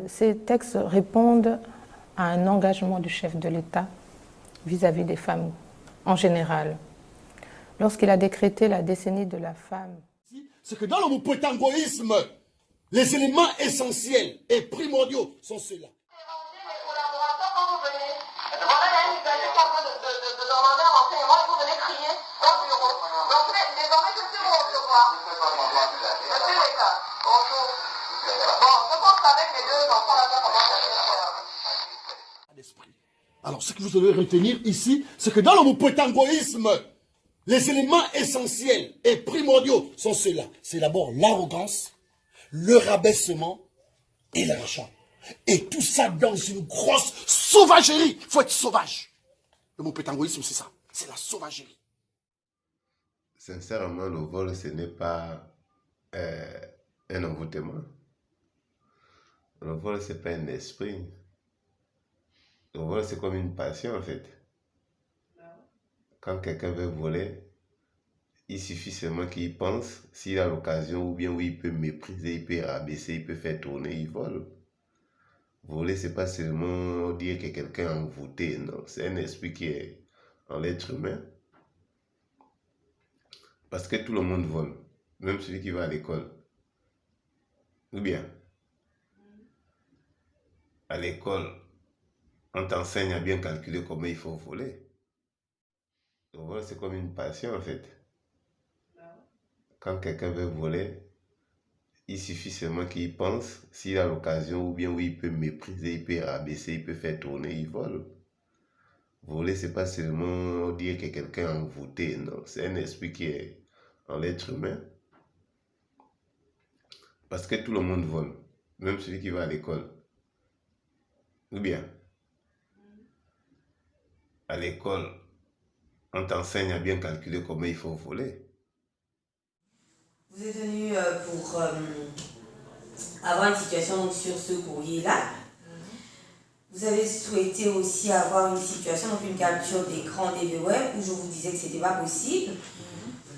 Ces textes répondent à un engagement du chef de l'État vis-à-vis des femmes en général. Lorsqu'il a décrété la décennie de la femme, c'est que dans le mopotangoïsme, les éléments essentiels et primordiaux sont ceux-là. Alors, ce que vous devez retenir ici, c'est que dans le mopotangoïsme, les éléments essentiels et primordiaux sont ceux-là. C'est d'abord l'arrogance, le rabaissement et l'achat. Et tout ça dans une grosse sauvagerie. Il faut être sauvage. Le mopotangoïsme, c'est ça. C'est la sauvagerie. Sincèrement, le vol, ce n'est pas un envoûtement. Le vol, ce n'est pas un esprit. Le vol, c'est comme une passion, en fait. Quand quelqu'un veut voler, il suffit seulement qu'il pense, s'il a l'occasion, ou bien où il peut mépriser, il peut rabaisser, il peut faire tourner, il vole. Voler, c'est pas seulement dire que quelqu'un est envoûté, non. C'est un esprit qui est en l'être humain. Parce que tout le monde vole, même celui qui va à l'école. Ou bien, à l'école, on t'enseigne à bien calculer comment il faut voler. Le vol, c'est comme une passion, en fait. Quand quelqu'un veut voler, il suffit seulement qu'il pense, s'il a l'occasion, ou bien où il peut mépriser, il peut rabaisser, il peut faire tourner, il vole. Voler, c'est pas seulement dire que quelqu'un est envoûté, non. C'est un esprit qui est en l'être humain. Parce que tout le monde vole, même celui qui va à l'école. Ou bien, à l'école, on t'enseigne à bien calculer comment il faut voler. Vous êtes venu pour avoir une situation donc, sur ce courrier-là. Vous avez souhaité aussi avoir une situation, donc une capture d'écran DV Web, où je vous disais que ce n'était pas possible.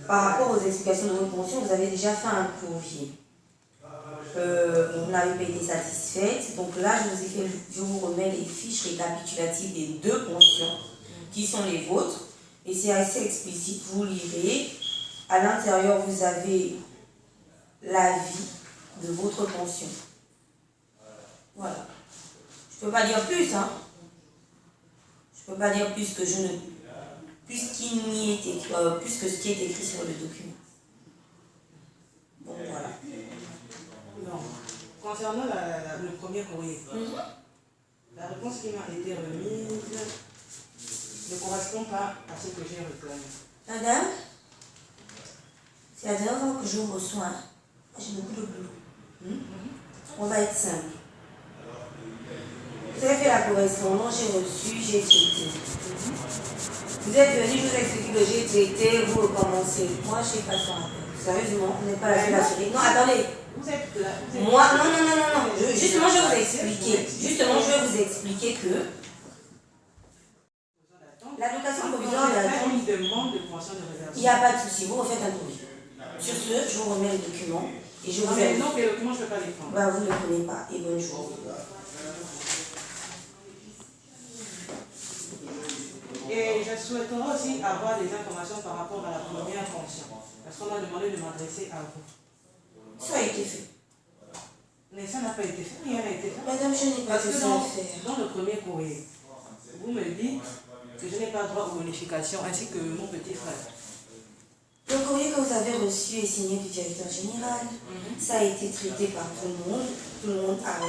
Par rapport aux explications de votre pension, vous avez déjà fait un courrier. Vous n'avez pas été satisfaite. Donc là, je vous remets les fiches récapitulatives des deux pensions qui sont les vôtres. Et c'est assez explicite, vous lirez. À l'intérieur, vous avez l'avis de votre pension. Voilà. Je ne peux pas dire plus, hein. Je ne peux pas dire plus que puisqu'il n'y est écrit, plus que ce qui est écrit sur le document. Bon, voilà. Non. Concernant le premier courrier, la réponse qui m'a été remise ne correspond pas à ce que j'ai réclamé. Madame, c'est la dernière fois que je vous reçois. J'ai beaucoup de boulot. On va être simple. Vous avez fait la correspondance, j'ai reçu, j'ai traité. Vous êtes venu, je vous explique que j'ai traité, vous recommencez. Moi, je ne sais pas ça. Sérieusement, on n'est pas là sur la série. Non, attendez. Vous êtes là. Moi, non. Justement, je vais vous expliquer. Que l'allocation provisoire d'attente, une demande de pension de réserve. il n'y a pas de souci. Vous refaites un courrier. Sur ce, je vous remets les documents et je vous Mais non, les documents, je ne peux pas les prendre. Bah, vous ne les prenez pas. Et bonne journée. Et je souhaiterais aussi avoir des informations par rapport à la première pension. Parce qu'on m'a demandé de m'adresser à vous. Ça a été fait. Mais ça n'a pas été fait, rien n'a été fait. Madame, je n'ai pas Parce de que ça à faire. dans le premier courrier, vous me dites que je n'ai pas droit aux bonifications ainsi que mon petit frère. Le courrier que vous avez reçu est signé du directeur général. Ça a été traité par tout le monde. Tout le monde a...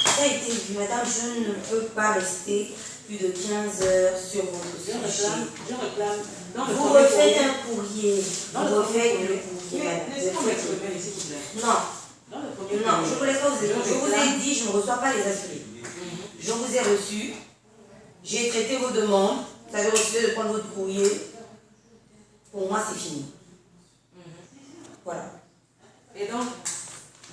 ça a été vu. Madame, je ne peux pas rester plus de 15 heures sur votre sujet. Je réclame. Vous refaites un courrier. Vous refaites le courrier. Laissez-moi m'exprimer, s'il vous plaît. Non. Dans le premier Non, courrier, je ne vous laisse pas vous expliquer. Je vous ai dit, je ne reçois pas les affiliés. Je vous ai reçu. J'ai traité vos demandes. Vous avez refusé de prendre votre courrier. Pour moi, c'est fini. Voilà. Et donc,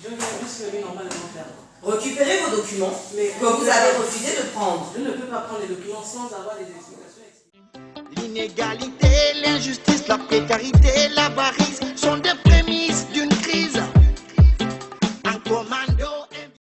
je viens juste venir normalement faire. Récupérez vos documents Mais que vous avez refusé de prendre. Je ne peux pas prendre les documents sans avoir des explications. L'inégalité, l'injustice, la précarité, l'avarice sont des